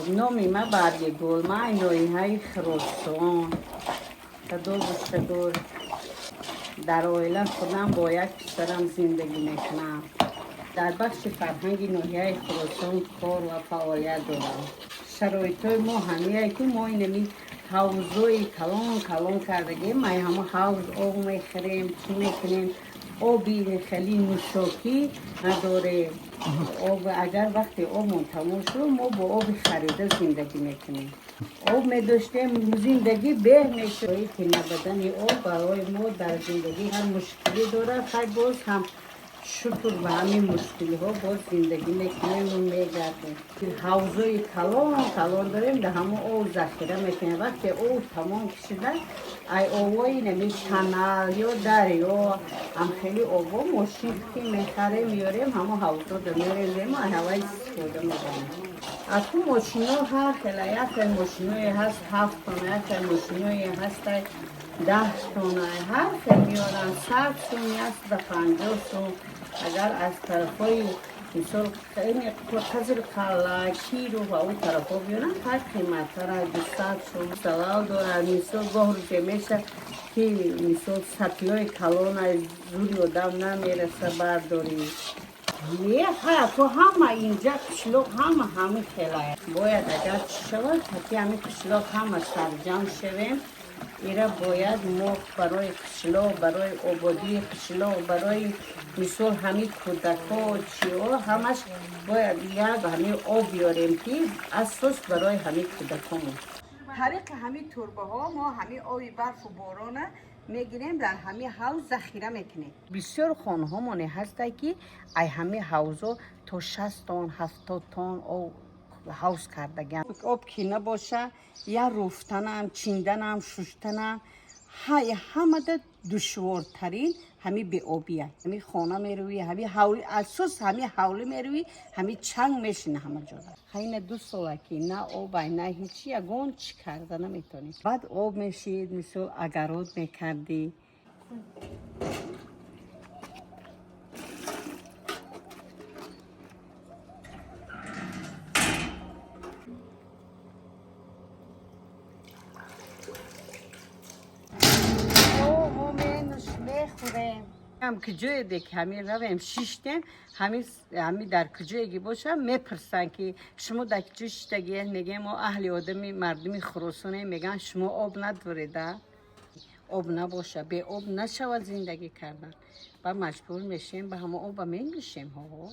نامی ما برگ گل ما نوعی های خراسان چطور و چطور در عائله خودم با یک پسرم زندگی میکنم در بخش فرهنگ ناحیه خراسان کار و فعالیت دارم شرایط ما همیه که ما اینمی حوضای کلان کلان کردگیم ما همه حوض آب میخریم چی میکنیم آبی خیلی نوشاکی نداره آب اگر وقتی آبمون تموم شد ما با آب خریده زندگی میکنیم آب میداشتیم زندگی به میشه که نبودن آب برای ما در زندگی هم مشکلی داره خیلی باز هم شکر به همین مشکلی ها باز زندگی میکنیم و میگردیم حوضای کلان کلان داریم در همه آب ذخیره میکنیم وقتی آب تمام کشیده ای آبای نمی کانال یا دریا هم خیلی آبا ماشین که میخریم میاریم همه حوضا در میریم و هوای استفاده میکنیم از تو ماشین ها هر خیلی یک خیلی ماشین های هست 7 تانه یک خیلی ماشین های هست 10 تانه هر خیلی میارن 100 سونی است به 50 سون اگر از طرف های مثال خیلی قزل کلاکی رو و اون طرف ها بیارن خیلی قیمت تر 200 سون سلال دارن مثال گاه رو که میشه که مثال سطلی های کلان از زوری آدم نمیرسه برداری نه تو همه اینجا قشلوق همه خیلی باید اگر چی شود که همه قشلوق همه سرجم شویم ایره باید ما برای قشلوق برای آبادی قشلوق برای مثال همه کودک ها چی ها همش باید یک همه آب بیاریم که اساس برای همه کودک همون طریق همه تربه ها ما همه آبی برف و بارانه میگیریم در همه حوض ذخیره میکنیم بسیار خانه ها مانه هسته که ای همه حوضا تا 60 تن 70 تن آب حوض کردگن آب که نباشه یا رفتنم چیندنم ششتنم همه ده دشوارترین همه به آبیه همه خانه میروی همه حولی اساس همه حولی میروی همه چنگ میشینه همه جا خیلی 2 ساله که نه آب نه هیچی یگان چی کرده نمیتونی بعد آب میشید مثل اگرات میکردی ما میخوریم هم کجای دیگه همین رویم شیشتیم همین در کجایی باشه میپرسن که شما در کجای شیشتگی میگیم ما اهل آدمی مردمی خراسانه میگن شما آب نداریده آب نباشه به آب نشود زندگی کردن و مجبور میشیم به همه آب میگشیم ها